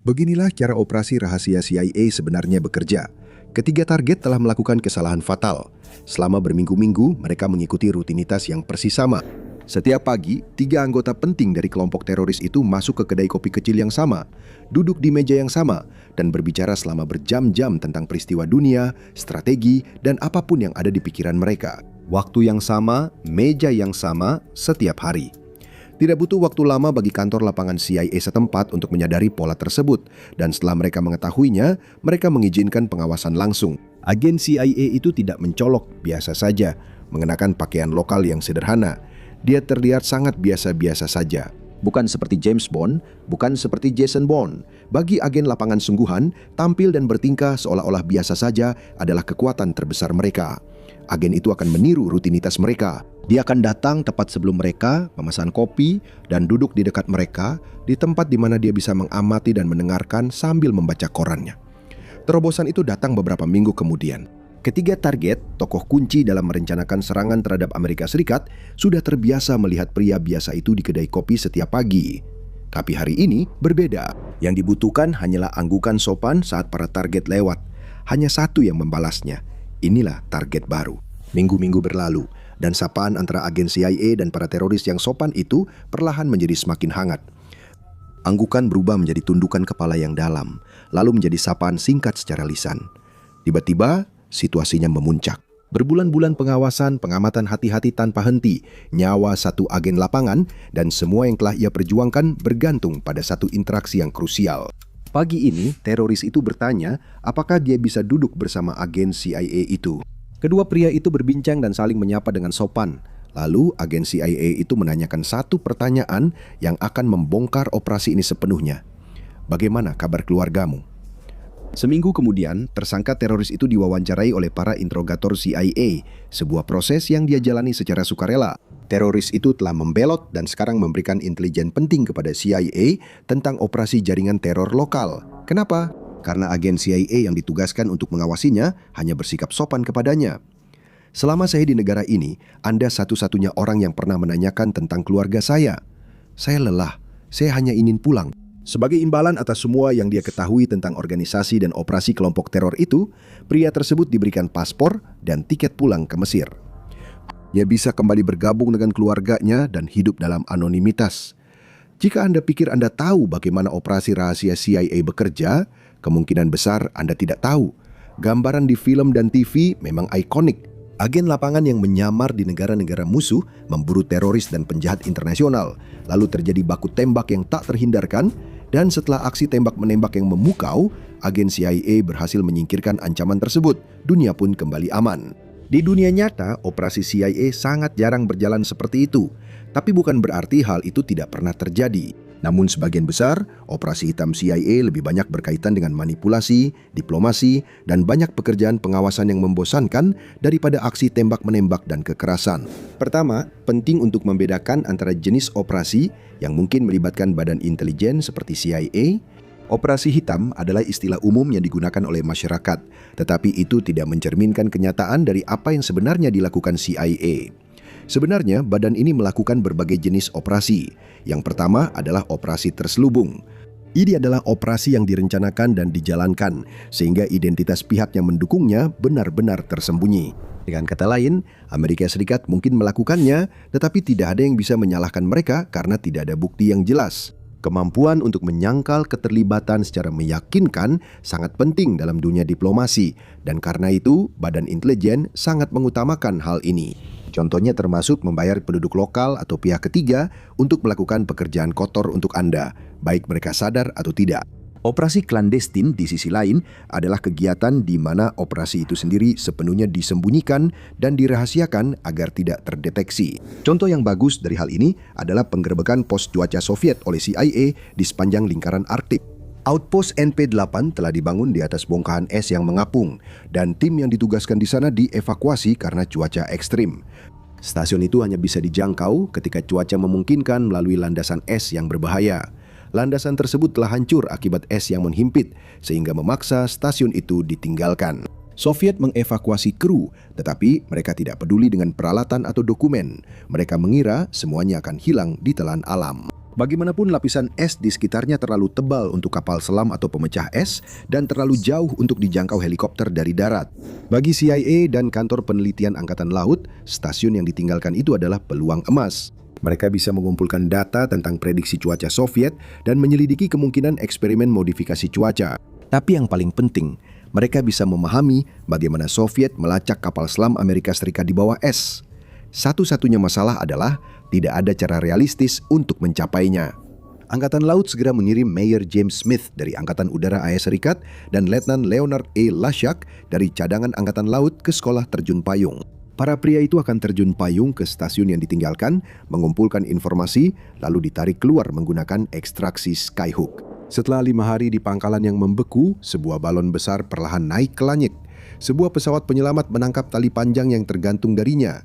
Beginilah cara operasi rahasia CIA sebenarnya bekerja. Ketiga target telah melakukan kesalahan fatal. Selama berminggu-minggu, mereka mengikuti rutinitas yang persis sama. Setiap pagi, 3 anggota penting dari kelompok teroris itu masuk ke kedai kopi kecil yang sama, duduk di meja yang sama, dan berbicara selama berjam-jam tentang peristiwa dunia, strategi, dan apapun yang ada di pikiran mereka. Waktu yang sama, meja yang sama, setiap hari. Tidak butuh waktu lama bagi kantor lapangan CIA setempat untuk menyadari pola tersebut, dan setelah mereka mengetahuinya, mereka mengizinkan pengawasan langsung. Agen CIA itu tidak mencolok, biasa saja, mengenakan pakaian lokal yang sederhana. Dia terlihat sangat biasa-biasa saja. Bukan seperti James Bond, bukan seperti Jason Bourne. Bagi agen lapangan sungguhan, tampil dan bertingkah seolah-olah biasa saja adalah kekuatan terbesar mereka. Agen itu akan meniru rutinitas mereka. Dia akan datang tepat sebelum mereka, memesan kopi, dan duduk di dekat mereka, di tempat di mana dia bisa mengamati dan mendengarkan sambil membaca korannya. Terobosan itu datang beberapa minggu kemudian. Ketiga target, tokoh kunci dalam merencanakan serangan terhadap Amerika Serikat, sudah terbiasa melihat pria biasa itu di kedai kopi setiap pagi. Tapi hari ini berbeda. Yang dibutuhkan hanyalah anggukan sopan saat para target lewat. Hanya satu yang membalasnya. Inilah target baru. Minggu-minggu berlalu, dan sapaan antara agen CIA dan para teroris yang sopan itu perlahan menjadi semakin hangat. Anggukan berubah menjadi tundukan kepala yang dalam, lalu menjadi sapaan singkat secara lisan. Tiba-tiba, situasinya memuncak. Berbulan-bulan pengawasan, pengamatan hati-hati tanpa henti, nyawa satu agen lapangan, dan semua yang telah ia perjuangkan bergantung pada satu interaksi yang krusial. Pagi ini, teroris itu bertanya apakah dia bisa duduk bersama agen CIA itu. Kedua pria itu berbincang dan saling menyapa dengan sopan. Lalu, agen CIA itu menanyakan satu pertanyaan yang akan membongkar operasi ini sepenuhnya. Bagaimana kabar keluargamu? Seminggu kemudian, tersangka teroris itu diwawancarai oleh para interrogator CIA, sebuah proses yang dia jalani secara sukarela. Teroris itu telah membelot dan sekarang memberikan intelijen penting kepada CIA tentang operasi jaringan teror lokal. Kenapa? Karena agen CIA yang ditugaskan untuk mengawasinya hanya bersikap sopan kepadanya. Selama saya di negara ini, Anda satu-satunya orang yang pernah menanyakan tentang keluarga saya. Saya lelah, saya hanya ingin pulang. Sebagai imbalan atas semua yang dia ketahui tentang organisasi dan operasi kelompok teror itu, pria tersebut diberikan paspor dan tiket pulang ke Mesir. Dia bisa kembali bergabung dengan keluarganya dan hidup dalam anonimitas. Jika Anda pikir Anda tahu bagaimana operasi rahasia CIA bekerja, kemungkinan besar Anda tidak tahu. Gambaran di film dan TV memang ikonik. Agen lapangan yang menyamar di negara-negara musuh memburu teroris dan penjahat internasional. Lalu terjadi baku tembak yang tak terhindarkan, dan setelah aksi tembak-menembak yang memukau, agen CIA berhasil menyingkirkan ancaman tersebut. Dunia pun kembali aman. Di dunia nyata, operasi CIA sangat jarang berjalan seperti itu. Tapi bukan berarti hal itu tidak pernah terjadi. Namun sebagian besar, operasi hitam CIA lebih banyak berkaitan dengan manipulasi, diplomasi, dan banyak pekerjaan pengawasan yang membosankan daripada aksi tembak-menembak dan kekerasan. Pertama, penting untuk membedakan antara jenis operasi yang mungkin melibatkan badan intelijen seperti CIA. Operasi hitam adalah istilah umum yang digunakan oleh masyarakat, tetapi itu tidak mencerminkan kenyataan dari apa yang sebenarnya dilakukan CIA. Sebenarnya, badan ini melakukan berbagai jenis operasi. Yang pertama adalah operasi terselubung. Ini adalah operasi yang direncanakan dan dijalankan, sehingga identitas pihak yang mendukungnya benar-benar tersembunyi. Dengan kata lain, Amerika Serikat mungkin melakukannya, tetapi tidak ada yang bisa menyalahkan mereka karena tidak ada bukti yang jelas. Kemampuan untuk menyangkal keterlibatan secara meyakinkan sangat penting dalam dunia diplomasi, dan karena itu, badan intelijen sangat mengutamakan hal ini. Contohnya termasuk membayar penduduk lokal atau pihak ketiga untuk melakukan pekerjaan kotor untuk Anda, baik mereka sadar atau tidak. Operasi klandestin di sisi lain adalah kegiatan di mana operasi itu sendiri sepenuhnya disembunyikan dan dirahasiakan agar tidak terdeteksi. Contoh yang bagus dari hal ini adalah penggerbekan pos cuaca Soviet oleh CIA di sepanjang lingkaran Arktik. Outpost NP-8 telah dibangun di atas bongkahan es yang mengapung, dan tim yang ditugaskan di sana dievakuasi karena cuaca ekstrim. Stasiun itu hanya bisa dijangkau ketika cuaca memungkinkan melalui landasan es yang berbahaya. Landasan tersebut telah hancur akibat es yang menghimpit, sehingga memaksa stasiun itu ditinggalkan. Soviet mengevakuasi kru, tetapi mereka tidak peduli dengan peralatan atau dokumen. Mereka mengira semuanya akan hilang di telan alam. Bagaimanapun lapisan es di sekitarnya terlalu tebal untuk kapal selam atau pemecah es dan terlalu jauh untuk dijangkau helikopter dari darat. Bagi CIA dan Kantor Penelitian Angkatan Laut, stasiun yang ditinggalkan itu adalah peluang emas. Mereka bisa mengumpulkan data tentang prediksi cuaca Soviet dan menyelidiki kemungkinan eksperimen modifikasi cuaca. Tapi yang paling penting, mereka bisa memahami bagaimana Soviet melacak kapal selam Amerika Serikat di bawah es. Satu-satunya masalah adalah tidak ada cara realistis untuk mencapainya. Angkatan Laut segera mengirim Major James Smith dari Angkatan Udara AS Serikat dan Letnan Leonard A. Lashak dari Cadangan Angkatan Laut ke Sekolah Terjun Payung. Para pria itu akan terjun payung ke stasiun yang ditinggalkan, mengumpulkan informasi, lalu ditarik keluar menggunakan ekstraksi Skyhook. Setelah 5 hari di pangkalan yang membeku, sebuah balon besar perlahan naik ke langit. Sebuah pesawat penyelamat menangkap tali panjang yang tergantung darinya.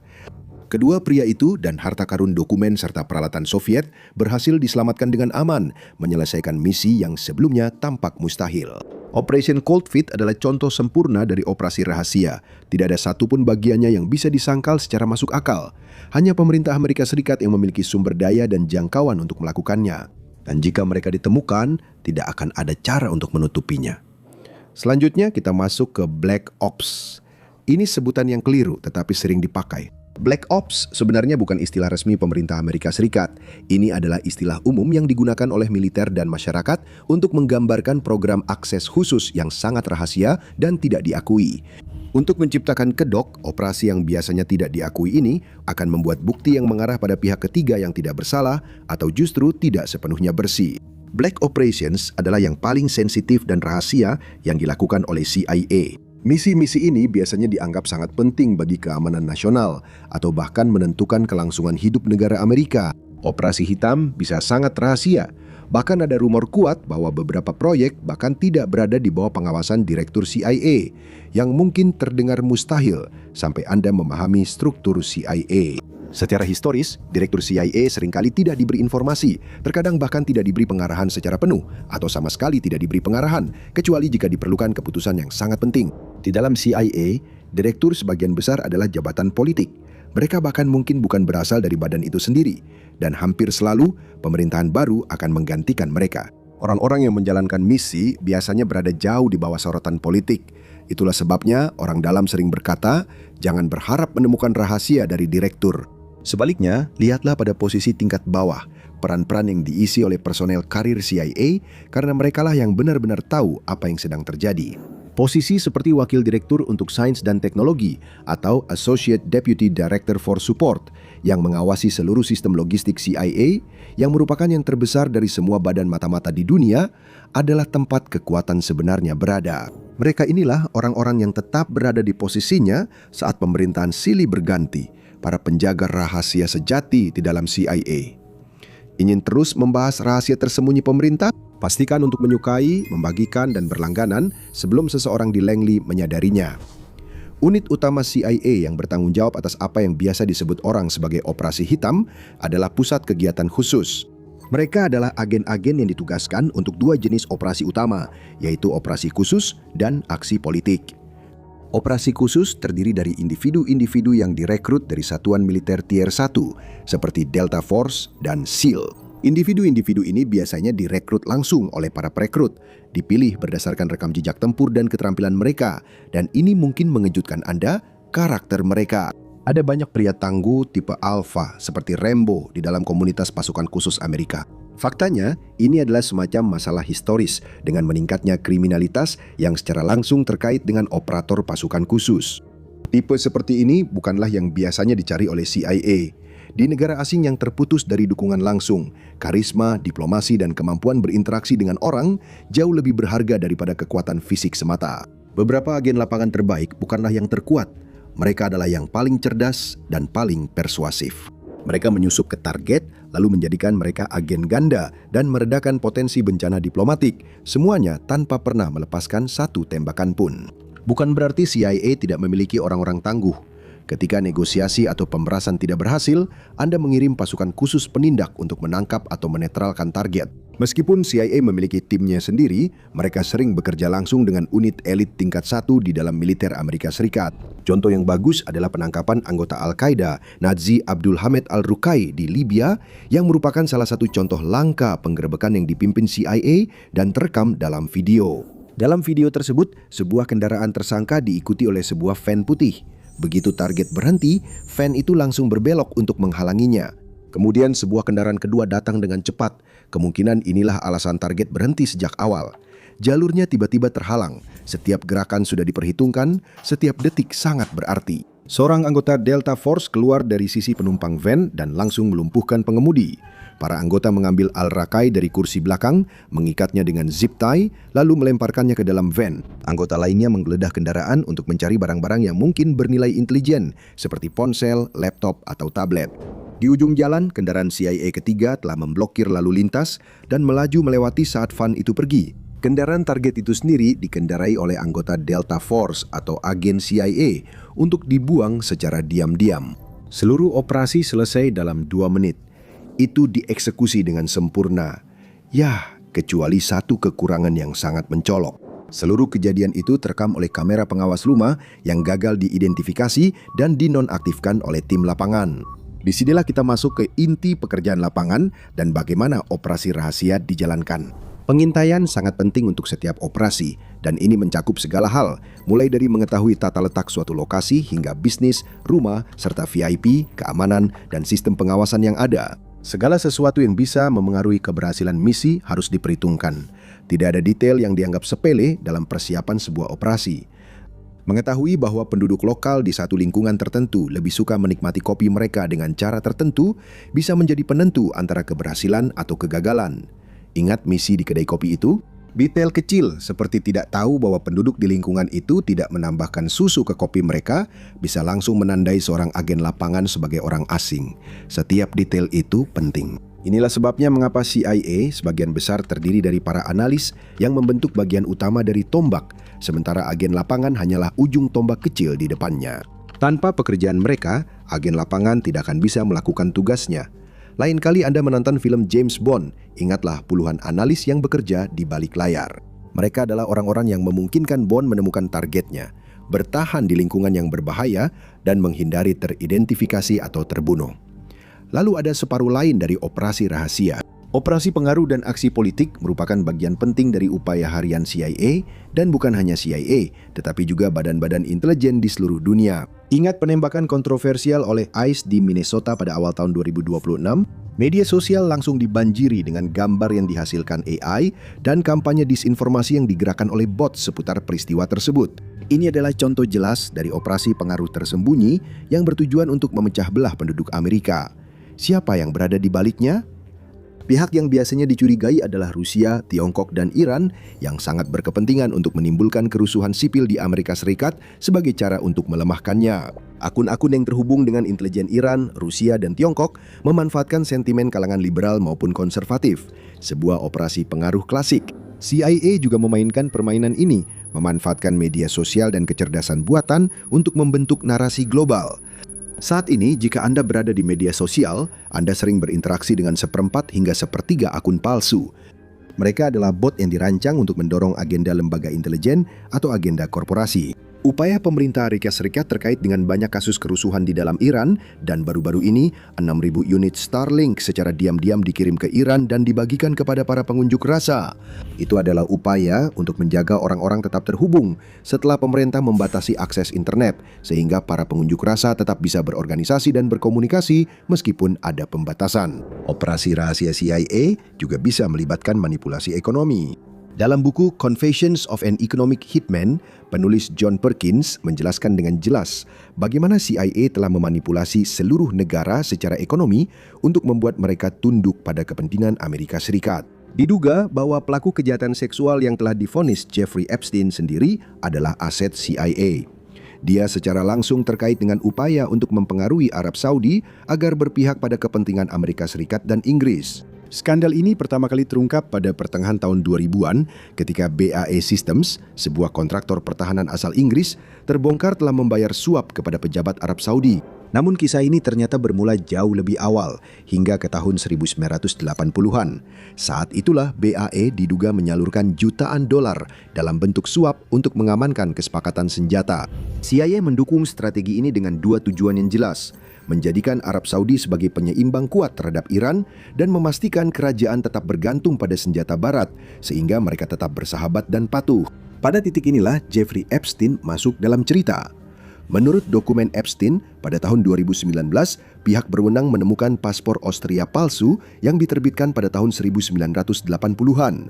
Kedua pria itu dan harta karun dokumen serta peralatan Soviet berhasil diselamatkan dengan aman, menyelesaikan misi yang sebelumnya tampak mustahil. Operation Cold Feet adalah contoh sempurna dari operasi rahasia. Tidak ada satupun bagiannya yang bisa disangkal secara masuk akal. Hanya pemerintah Amerika Serikat yang memiliki sumber daya dan jangkauan untuk melakukannya. Dan jika mereka ditemukan, tidak akan ada cara untuk menutupinya. Selanjutnya kita masuk ke Black Ops. Ini sebutan yang keliru tetapi sering dipakai. Black Ops sebenarnya bukan istilah resmi pemerintah Amerika Serikat. Ini adalah istilah umum yang digunakan oleh militer dan masyarakat untuk menggambarkan program akses khusus yang sangat rahasia dan tidak diakui. Untuk menciptakan kedok, operasi yang biasanya tidak diakui ini akan membuat bukti yang mengarah pada pihak ketiga yang tidak bersalah atau justru tidak sepenuhnya bersih. Black Operations adalah yang paling sensitif dan rahasia yang dilakukan oleh CIA. Misi-misi ini biasanya dianggap sangat penting bagi keamanan nasional atau bahkan menentukan kelangsungan hidup negara Amerika. Operasi hitam bisa sangat rahasia. Bahkan ada rumor kuat bahwa beberapa proyek bahkan tidak berada di bawah pengawasan Direktur CIA, yang mungkin terdengar mustahil sampai Anda memahami struktur CIA. Secara historis, Direktur CIA seringkali tidak diberi informasi, terkadang bahkan tidak diberi pengarahan secara penuh, atau sama sekali tidak diberi pengarahan, kecuali jika diperlukan keputusan yang sangat penting. Di dalam CIA, direktur sebagian besar adalah jabatan politik. Mereka bahkan mungkin bukan berasal dari badan itu sendiri, dan hampir selalu pemerintahan baru akan menggantikan mereka. Orang-orang yang menjalankan misi biasanya berada jauh di bawah sorotan politik. Itulah sebabnya orang dalam sering berkata, jangan berharap menemukan rahasia dari direktur. Sebaliknya, lihatlah pada posisi tingkat bawah, peran-peran yang diisi oleh personel karir CIA karena merekalah yang benar-benar tahu apa yang sedang terjadi. Posisi seperti Wakil Direktur untuk Sains dan Teknologi atau Associate Deputy Director for Support yang mengawasi seluruh sistem logistik CIA yang merupakan yang terbesar dari semua badan mata-mata di dunia adalah tempat kekuatan sebenarnya berada. Mereka inilah orang-orang yang tetap berada di posisinya saat pemerintahan silih berganti. Para penjaga rahasia sejati di dalam CIA. Ingin terus membahas rahasia tersembunyi pemerintah? Pastikan untuk menyukai, membagikan, dan berlangganan sebelum seseorang di Langley menyadarinya. Unit utama CIA yang bertanggung jawab atas apa yang biasa disebut orang sebagai operasi hitam adalah pusat kegiatan khusus. Mereka adalah agen-agen yang ditugaskan untuk dua jenis operasi utama, yaitu operasi khusus dan aksi politik. Operasi khusus terdiri dari individu-individu yang direkrut dari satuan militer tier 1 seperti Delta Force dan SEAL. Individu-individu ini biasanya direkrut langsung oleh para perekrut, dipilih berdasarkan rekam jejak tempur dan keterampilan mereka, dan ini mungkin mengejutkan Anda, karakter mereka. Ada banyak pria tangguh tipe Alpha seperti Rambo di dalam komunitas pasukan khusus Amerika. Faktanya, ini adalah semacam masalah historis dengan meningkatnya kriminalitas yang secara langsung terkait dengan operator pasukan khusus. Tipe seperti ini bukanlah yang biasanya dicari oleh CIA. Di negara asing yang terputus dari dukungan langsung, karisma, diplomasi, dan kemampuan berinteraksi dengan orang jauh lebih berharga daripada kekuatan fisik semata. Beberapa agen lapangan terbaik bukanlah yang terkuat. Mereka adalah yang paling cerdas dan paling persuasif. Mereka menyusup ke target, lalu menjadikan mereka agen ganda dan meredakan potensi bencana diplomatik, semuanya tanpa pernah melepaskan satu tembakan pun. Bukan berarti CIA tidak memiliki orang-orang tangguh. Ketika negosiasi atau pemerasan tidak berhasil, Anda mengirim pasukan khusus penindak untuk menangkap atau menetralkan target. Meskipun CIA memiliki timnya sendiri, mereka sering bekerja langsung dengan unit elit tingkat 1 di dalam militer Amerika Serikat. Contoh yang bagus adalah penangkapan anggota Al-Qaeda, Nazi Abdul Hamid Al-Ruqai di Libya, yang merupakan salah satu contoh langka penggerebekan yang dipimpin CIA dan terekam dalam video. Dalam video tersebut, sebuah kendaraan tersangka diikuti oleh sebuah van putih. Begitu target berhenti, van itu langsung berbelok untuk menghalanginya. Kemudian sebuah kendaraan kedua datang dengan cepat. Kemungkinan inilah alasan target berhenti sejak awal. Jalurnya tiba-tiba terhalang. Setiap gerakan sudah diperhitungkan, setiap detik sangat berarti. Seorang anggota Delta Force keluar dari sisi penumpang van dan langsung melumpuhkan pengemudi. Para anggota mengambil Al-Ruqai dari kursi belakang, mengikatnya dengan zip tie, lalu melemparkannya ke dalam van. Anggota lainnya menggeledah kendaraan untuk mencari barang-barang yang mungkin bernilai intelijen, seperti ponsel, laptop, atau tablet. Di ujung jalan, kendaraan CIA ketiga telah memblokir lalu lintas dan melaju melewati saat van itu pergi. Kendaraan target itu sendiri dikendarai oleh anggota Delta Force atau agen CIA untuk dibuang secara diam-diam. Seluruh operasi selesai dalam 2 menit. Itu dieksekusi dengan sempurna. Yah, kecuali satu kekurangan yang sangat mencolok. Seluruh kejadian itu terekam oleh kamera pengawas rumah yang gagal diidentifikasi dan dinonaktifkan oleh tim lapangan. Disinilah kita masuk ke inti pekerjaan lapangan dan bagaimana operasi rahasia dijalankan. Pengintaian sangat penting untuk setiap operasi, dan ini mencakup segala hal, mulai dari mengetahui tata letak suatu lokasi hingga bisnis, rumah, serta VIP, keamanan, dan sistem pengawasan yang ada. Segala sesuatu yang bisa memengaruhi keberhasilan misi harus diperhitungkan. Tidak ada detail yang dianggap sepele dalam persiapan sebuah operasi. Mengetahui bahwa penduduk lokal di satu lingkungan tertentu lebih suka menikmati kopi mereka dengan cara tertentu bisa menjadi penentu antara keberhasilan atau kegagalan. Ingat misi di kedai kopi itu? Detail kecil seperti tidak tahu bahwa penduduk di lingkungan itu tidak menambahkan susu ke kopi mereka bisa langsung menandai seorang agen lapangan sebagai orang asing. Setiap detail itu penting. Inilah sebabnya mengapa CIA sebagian besar terdiri dari para analis yang membentuk bagian utama dari tombak, sementara agen lapangan hanyalah ujung tombak kecil di depannya. Tanpa pekerjaan mereka, agen lapangan tidak akan bisa melakukan tugasnya. Lain kali Anda menonton film James Bond, ingatlah puluhan analis yang bekerja di balik layar. Mereka adalah orang-orang yang memungkinkan Bond menemukan targetnya, bertahan di lingkungan yang berbahaya, dan menghindari teridentifikasi atau terbunuh. Lalu ada separuh lain dari operasi rahasia. Operasi pengaruh dan aksi politik merupakan bagian penting dari upaya harian CIA, dan bukan hanya CIA, tetapi juga badan-badan intelijen di seluruh dunia. Ingat penembakan kontroversial oleh ICE di Minnesota pada awal tahun 2026? Media sosial langsung dibanjiri dengan gambar yang dihasilkan AI dan kampanye disinformasi yang digerakkan oleh bot seputar peristiwa tersebut. Ini adalah contoh jelas dari operasi pengaruh tersembunyi yang bertujuan untuk memecah belah penduduk Amerika. Siapa yang berada di baliknya? Pihak yang biasanya dicurigai adalah Rusia, Tiongkok, dan Iran yang sangat berkepentingan untuk menimbulkan kerusuhan sipil di Amerika Serikat sebagai cara untuk melemahkannya. Akun-akun yang terhubung dengan intelijen Iran, Rusia, dan Tiongkok memanfaatkan sentimen kalangan liberal maupun konservatif, sebuah operasi pengaruh klasik. CIA juga memainkan permainan ini, memanfaatkan media sosial dan kecerdasan buatan untuk membentuk narasi global. Saat ini, jika Anda berada di media sosial, Anda sering berinteraksi dengan 1/4 hingga 1/3 akun palsu. Mereka adalah bot yang dirancang untuk mendorong agenda lembaga intelijen atau agenda korporasi. Upaya pemerintah Amerika Serikat terkait dengan banyak kasus kerusuhan di dalam Iran, dan baru-baru ini 6.000 unit Starlink secara diam-diam dikirim ke Iran dan dibagikan kepada para pengunjuk rasa. Itu adalah upaya untuk menjaga orang-orang tetap terhubung setelah pemerintah membatasi akses internet, sehingga para pengunjuk rasa tetap bisa berorganisasi dan berkomunikasi meskipun ada pembatasan. Operasi rahasia CIA juga bisa melibatkan manipulasi ekonomi. Dalam buku Confessions of an Economic Hitman, penulis John Perkins menjelaskan dengan jelas bagaimana CIA telah memanipulasi seluruh negara secara ekonomi untuk membuat mereka tunduk pada kepentingan Amerika Serikat. Diduga bahwa pelaku kejahatan seksual yang telah divonis Jeffrey Epstein sendiri adalah aset CIA. Dia secara langsung terkait dengan upaya untuk mempengaruhi Arab Saudi agar berpihak pada kepentingan Amerika Serikat dan Inggris. Skandal ini pertama kali terungkap pada pertengahan tahun 2000-an ketika BAE Systems, sebuah kontraktor pertahanan asal Inggris, terbongkar telah membayar suap kepada pejabat Arab Saudi. Namun kisah ini ternyata bermula jauh lebih awal, hingga ke tahun 1980-an. Saat itulah BAE diduga menyalurkan jutaan dolar dalam bentuk suap untuk mengamankan kesepakatan senjata. CIA mendukung strategi ini dengan dua tujuan yang jelas: menjadikan Arab Saudi sebagai penyeimbang kuat terhadap Iran dan memastikan kerajaan tetap bergantung pada senjata barat sehingga mereka tetap bersahabat dan patuh. Pada titik inilah Jeffrey Epstein masuk dalam cerita. Menurut dokumen Epstein, pada tahun 2019, pihak berwenang menemukan paspor Austria palsu yang diterbitkan pada tahun 1980-an.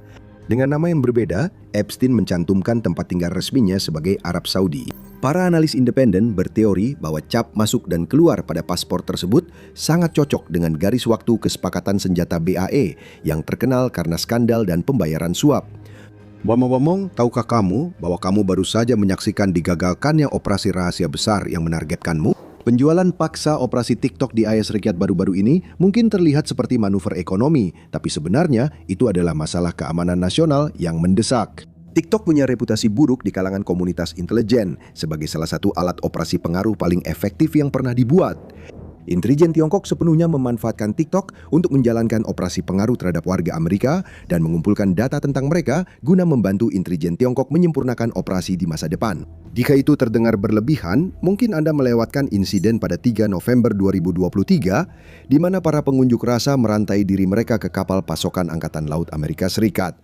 Dengan nama yang berbeda, Epstein mencantumkan tempat tinggal resminya sebagai Arab Saudi. Para analis independen berteori bahwa cap masuk dan keluar pada paspor tersebut sangat cocok dengan garis waktu kesepakatan senjata BAE yang terkenal karena skandal dan pembayaran suap. Ngomong-ngomong, tahukah kamu bahwa kamu baru saja menyaksikan digagalkannya operasi rahasia besar yang menargetkanmu? Penjualan paksa operasi TikTok di AS Serikat baru-baru ini mungkin terlihat seperti manuver ekonomi, tapi sebenarnya itu adalah masalah keamanan nasional yang mendesak. TikTok punya reputasi buruk di kalangan komunitas intelijen sebagai salah satu alat operasi pengaruh paling efektif yang pernah dibuat. Intelijen Tiongkok sepenuhnya memanfaatkan TikTok untuk menjalankan operasi pengaruh terhadap warga Amerika dan mengumpulkan data tentang mereka guna membantu intelijen Tiongkok menyempurnakan operasi di masa depan. Jika itu terdengar berlebihan, mungkin Anda melewatkan insiden pada 3 November 2023, di mana para pengunjuk rasa merantai diri mereka ke kapal pasokan Angkatan Laut Amerika Serikat.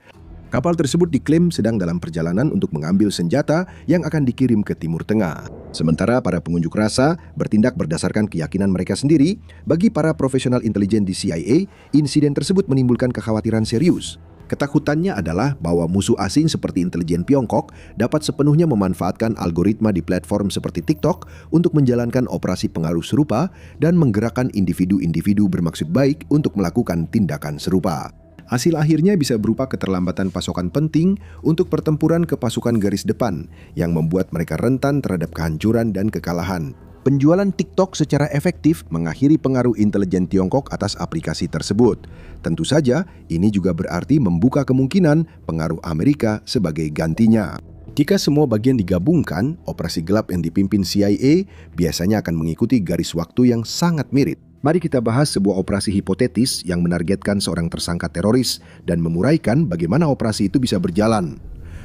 Kapal tersebut diklaim sedang dalam perjalanan untuk mengambil senjata yang akan dikirim ke Timur Tengah. Sementara para pengunjuk rasa bertindak berdasarkan keyakinan mereka sendiri, bagi para profesional intelijen di CIA, insiden tersebut menimbulkan kekhawatiran serius. Ketakutannya adalah bahwa musuh asing seperti intelijen Tiongkok dapat sepenuhnya memanfaatkan algoritma di platform seperti TikTok untuk menjalankan operasi pengaruh serupa dan menggerakkan individu-individu bermaksud baik untuk melakukan tindakan serupa. Hasil akhirnya bisa berupa keterlambatan pasokan penting untuk pertempuran ke pasukan garis depan yang membuat mereka rentan terhadap kehancuran dan kekalahan. Penjualan TikTok secara efektif mengakhiri pengaruh intelijen Tiongkok atas aplikasi tersebut. Tentu saja, ini juga berarti membuka kemungkinan pengaruh Amerika sebagai gantinya. Jika semua bagian digabungkan, operasi gelap yang dipimpin CIA biasanya akan mengikuti garis waktu yang sangat mirip. Mari kita bahas sebuah operasi hipotetis yang menargetkan seorang tersangka teroris dan memuraikan bagaimana operasi itu bisa berjalan.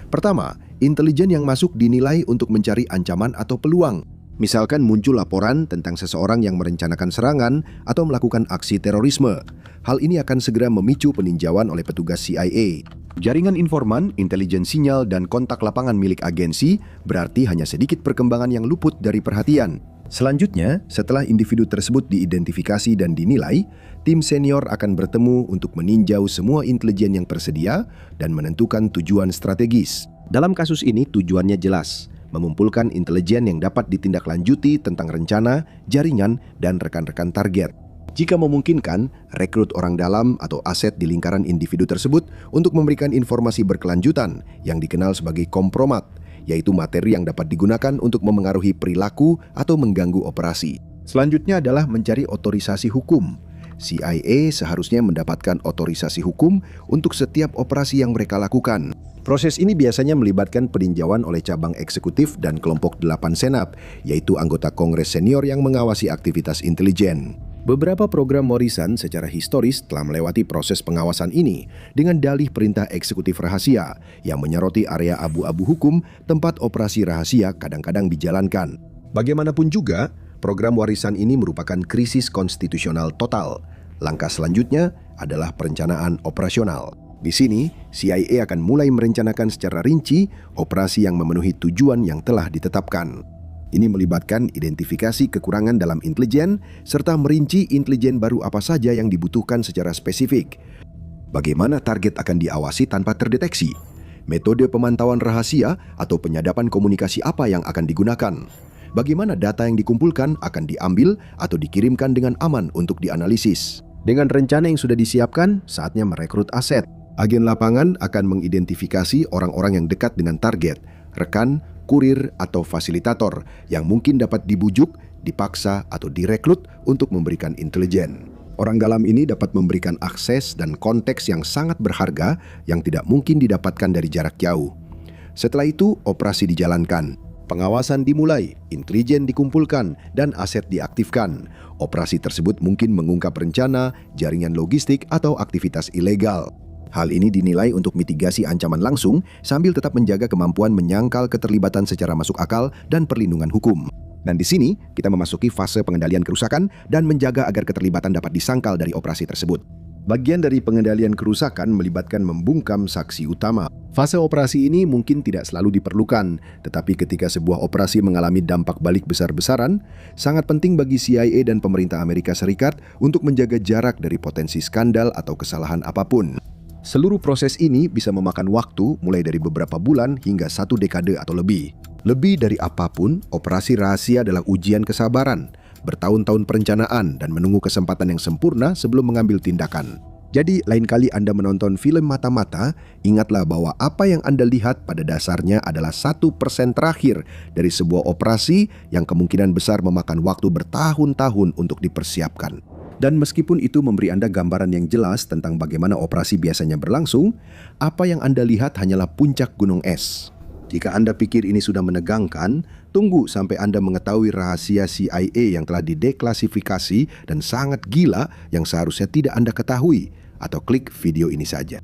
Pertama, intelijen yang masuk dinilai untuk mencari ancaman atau peluang. Misalkan muncul laporan tentang seseorang yang merencanakan serangan atau melakukan aksi terorisme. Hal ini akan segera memicu peninjauan oleh petugas CIA. Jaringan informan, intelijen sinyal, dan kontak lapangan milik agensi berarti hanya sedikit perkembangan yang luput dari perhatian. Selanjutnya, setelah individu tersebut diidentifikasi dan dinilai, tim senior akan bertemu untuk meninjau semua intelijen yang tersedia dan menentukan tujuan strategis. Dalam kasus ini tujuannya jelas, mengumpulkan intelijen yang dapat ditindaklanjuti tentang rencana, jaringan, dan rekan-rekan target. Jika memungkinkan, rekrut orang dalam atau aset di lingkaran individu tersebut untuk memberikan informasi berkelanjutan yang dikenal sebagai kompromat, yaitu materi yang dapat digunakan untuk memengaruhi perilaku atau mengganggu operasi. Selanjutnya adalah mencari otorisasi hukum. CIA seharusnya mendapatkan otorisasi hukum untuk setiap operasi yang mereka lakukan. Proses ini biasanya melibatkan peninjauan oleh cabang eksekutif dan kelompok 8 senat, yaitu anggota Kongres senior yang mengawasi aktivitas intelijen. Beberapa program Morrison secara historis telah melewati proses pengawasan ini dengan dalih perintah eksekutif rahasia yang menyoroti area abu-abu hukum tempat operasi rahasia kadang-kadang dijalankan. Bagaimanapun juga, program warisan ini merupakan krisis konstitusional total. Langkah selanjutnya adalah perencanaan operasional. Di sini, CIA akan mulai merencanakan secara rinci operasi yang memenuhi tujuan yang telah ditetapkan. Ini melibatkan identifikasi kekurangan dalam intelijen, serta merinci intelijen baru apa saja yang dibutuhkan secara spesifik. Bagaimana target akan diawasi tanpa terdeteksi? Metode pemantauan rahasia atau penyadapan komunikasi apa yang akan digunakan? Bagaimana data yang dikumpulkan akan diambil atau dikirimkan dengan aman untuk dianalisis? Dengan rencana yang sudah disiapkan, saatnya merekrut aset. Agen lapangan akan mengidentifikasi orang-orang yang dekat dengan target, rekan, kurir, atau fasilitator yang mungkin dapat dibujuk, dipaksa, atau direkrut untuk memberikan intelijen. Orang dalam ini dapat memberikan akses dan konteks yang sangat berharga yang tidak mungkin didapatkan dari jarak jauh. Setelah itu, operasi dijalankan. Pengawasan dimulai, intelijen dikumpulkan, dan aset diaktifkan. Operasi tersebut mungkin mengungkap rencana, jaringan logistik, atau aktivitas ilegal. Hal ini dinilai untuk mitigasi ancaman langsung sambil tetap menjaga kemampuan menyangkal keterlibatan secara masuk akal dan perlindungan hukum. Dan di sini, kita memasuki fase pengendalian kerusakan dan menjaga agar keterlibatan dapat disangkal dari operasi tersebut. Bagian dari pengendalian kerusakan melibatkan membungkam saksi utama. Fase operasi ini mungkin tidak selalu diperlukan, tetapi ketika sebuah operasi mengalami dampak balik besar-besaran, sangat penting bagi CIA dan pemerintah Amerika Serikat untuk menjaga jarak dari potensi skandal atau kesalahan apapun. Seluruh proses ini bisa memakan waktu mulai dari beberapa bulan hingga 1 dekade atau lebih. Lebih dari apapun, operasi rahasia adalah ujian kesabaran, bertahun-tahun perencanaan, dan menunggu kesempatan yang sempurna sebelum mengambil tindakan. Jadi, lain kali Anda menonton film mata-mata, ingatlah bahwa apa yang Anda lihat pada dasarnya adalah 1% terakhir dari sebuah operasi yang kemungkinan besar memakan waktu bertahun-tahun untuk dipersiapkan. Dan meskipun itu memberi Anda gambaran yang jelas tentang bagaimana operasi biasanya berlangsung, apa yang Anda lihat hanyalah puncak gunung es. Jika Anda pikir ini sudah menegangkan, tunggu sampai Anda mengetahui rahasia CIA yang telah dideklasifikasi dan sangat gila yang seharusnya tidak Anda ketahui, atau klik video ini saja.